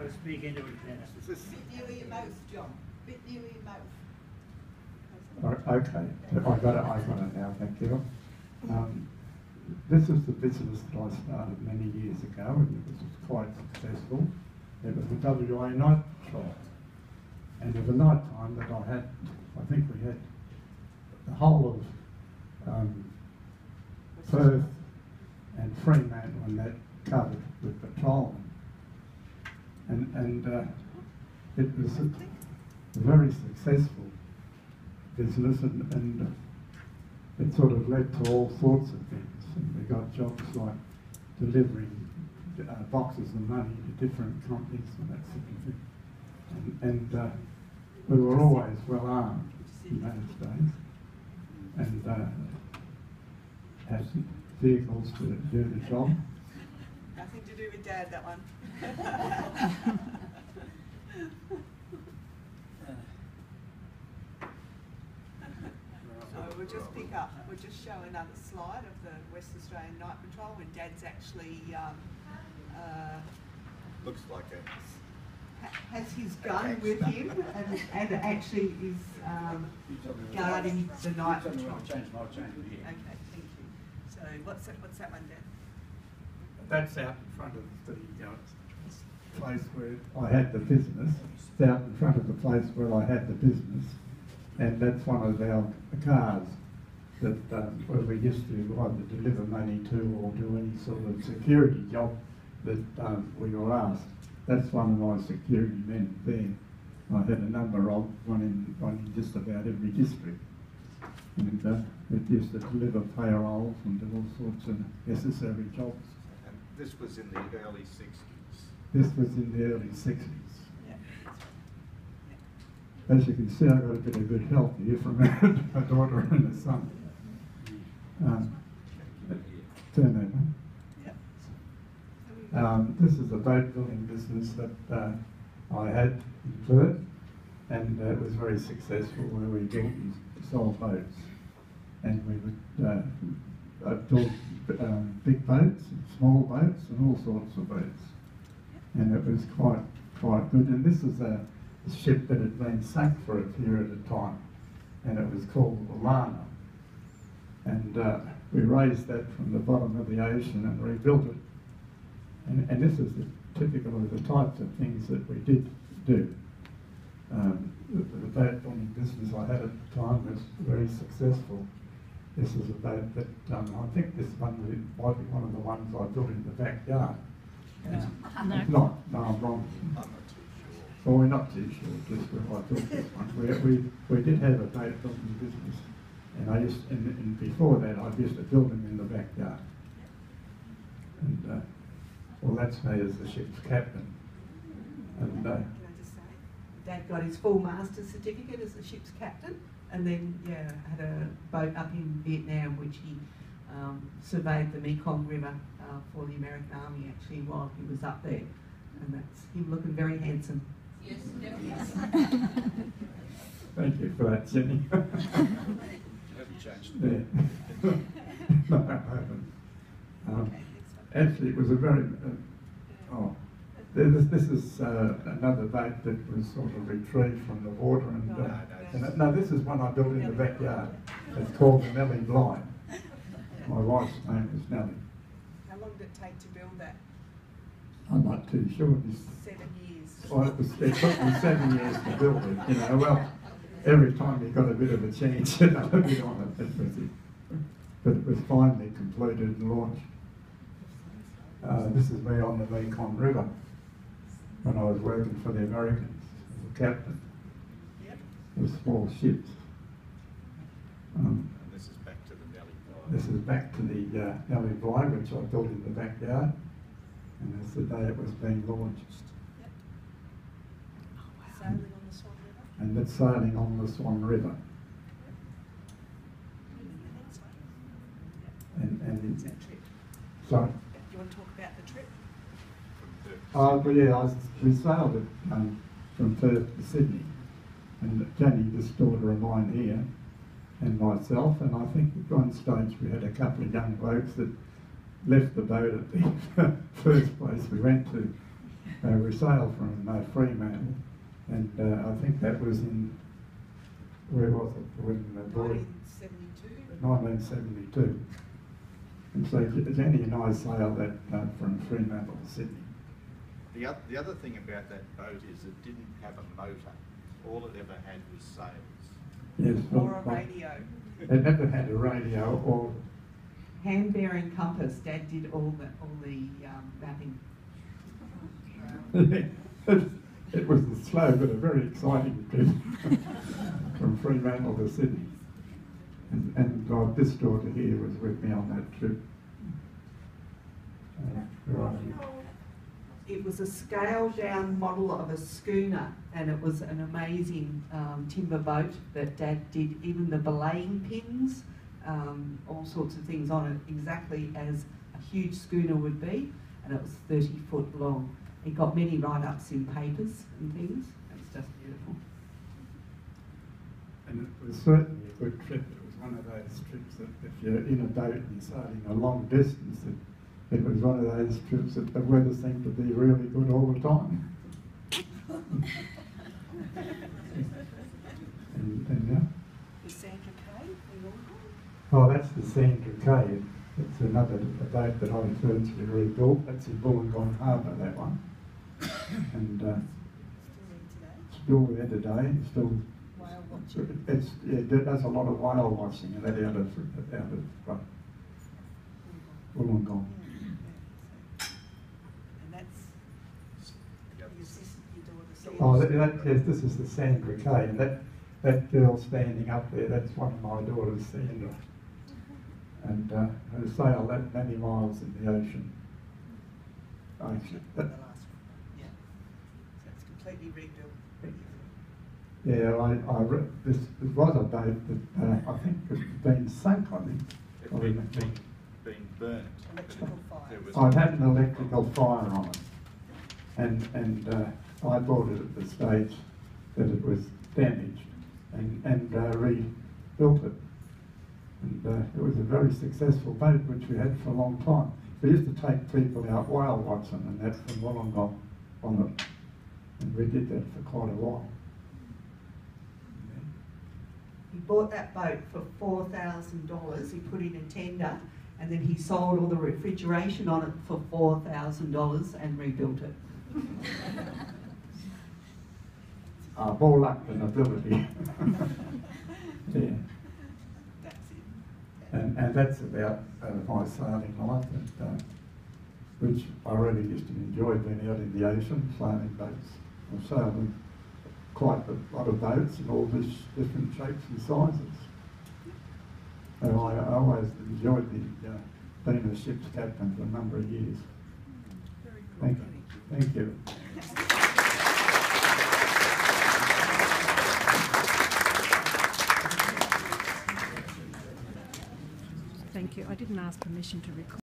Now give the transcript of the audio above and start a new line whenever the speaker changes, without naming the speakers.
to speak into it, Dennis.
Bit nearer your mouth, John. Bit nearer your mouth.
Okay, I got it now, thank you. This is the business that I started many years ago, and it was quite successful. It was a WA night patrol. And there was a night time that I think we had the whole of Perth and Fremantle and that covered with patrolmen. And it was a very successful business, and it sort of led to all sorts of things. And we got jobs like delivering boxes of money to different companies and that sort of thing. And we were always well armed in those days, and had vehicles to do the job.
Nothing to do with Dad, that one. We'll just pick up, we'll just show another slide of the West Australian Night Patrol when Dad's actually
looks like it.
Has his gun with him and actually is guarding the night patrol.
I'll change it here.
Okay, thank you. So what's that one, Dad?
That's out in front of the place where I had the business. It's out in front of the place where I had the business. And that's one of our cars that where we used to either deliver money to or do any sort of security job that we were asked. That's one of my security men there. I had a number of one in just about every district. And it used to deliver payrolls and do all sorts of necessary jobs.
And this was in the early 60s.
This was in the early 60s. As you can see, I got a bit of good health here from a daughter and a son. Turn over. This is a boat building business that I had in Perth, and it was very successful where we built and sold boats. And we would build big boats, small boats, and all sorts of boats. And it was quite good. And this is a ship that had been sunk for a period of time, and it was called the Lana. And we raised that from the bottom of the ocean and rebuilt it. And this is typical of the types of things that we did do. The boat building business I had at the time was very successful. This is a boat that I think this one might be one of the ones I built in the backyard.
No.
I'm wrong.
I'm not too sure.
Well, we're not too sure just where I built this one. We did have a boat building business, and and before that I used to build them in the backyard. And well, that's me as the ship's captain. And
Can I just say, Dad got his full master's certificate as the ship's captain, and then had a boat up in Vietnam which he surveyed the Mekong River for the American Army actually while he was up there, and that's him looking very handsome. Yes, yes.
Thank you for that, Jenny.
You haven't changed.
Yeah. No, I haven't. Actually, it was a very... This is another boat that was sort of retrieved from the water. No, this is one I built in the backyard. It's called the Nellie Bly. My wife's name is Nellie.
How long did it take to build that?
I'm not too sure.
7 years.
Well, it took me 7 years to build it, you know. Well, every time you got a bit of a chance, you know, a bit on it, that was it. But it was finally completed and launched. This is me on the Mekong River when I was working for the Americans as a captain.
Yep.
With small ships.
And this is back to the Nellie Bly.
This is back to the Nellie Bly, which I built in the backyard. And that's the day it was being launched.
Yep. Sailing on the Swan River.
And that's sailing on the Swan River. And
It's that trip.
sorry.
Do you want to talk about the trip?
Well, yeah, we sailed it from Perth to Sydney. And Jenny, this daughter of mine here, and myself, and I think at one stage we had a couple of young blokes that left the boat at the first place we went to. we sailed from Fremantle, and I think that was in, where was it, when the boy, 1972. And so Jenny and I sailed that from Fremantle to Sydney.
The other thing about that boat is it didn't have a motor. All it ever had was sails.
Yes,
Or a radio.
It never had a radio or
Hand-bearing compass. Dad did all the mapping.
it was a slow but a very exciting trip from Fremantle to Sydney. And this daughter here was with me on that trip.
It was a scaled-down model of a schooner, and it was an amazing timber boat that Dad did, even the belaying pins, all sorts of things on it, exactly as a huge schooner would be, and it was 30 foot long. It got many write-ups in papers and things. It's just beautiful.
And it was certainly a good trip. It was one of those trips that if you're in a boat and you're sailing a long distance, it was one of those trips that the weather seemed to be really good all the time. and yeah.
The Sandra Cay,
Oh, that's the Sandra Cay. It's another boat that I virtually rebuilt. That's in Wollongong Harbour, that one. And still there today. Still,
whale watching.
it does a lot of whale watching, and that out of Wollongong.
And that's your daughter.
Oh, yes, this is the Sandra Cay, and that girl standing up there, that's one of my daughters, Sandra. And her sail that many miles in the ocean. Actually,
The last one. Yeah. So it's completely rebuilt.
yeah, this was a boat that I think has been sunk, I think.
Been burnt.
Electrical fire.
There was
I'd had an electrical fire on it, and I bought it at the stage that it was damaged, and rebuilt it. And it was a very successful boat, which we had for a long time. We used to take people out whale watching and that from Wollongong on it, and we did that for quite a while.
He bought that boat for $4,000. He put in a tender, and then he sold all the refrigeration on it for $4,000 and rebuilt it.
More luck than ability. Yeah.
That's it.
And that's about my sailing life, which I really used to enjoy being out in the ocean, sailing boats. I've sailed in quite a lot of boats in all these different shapes and sizes. And I always enjoyed being a ship's captain for a number of years.
Very good.
Thank you. Thank you.
Thank you. I didn't ask permission to record.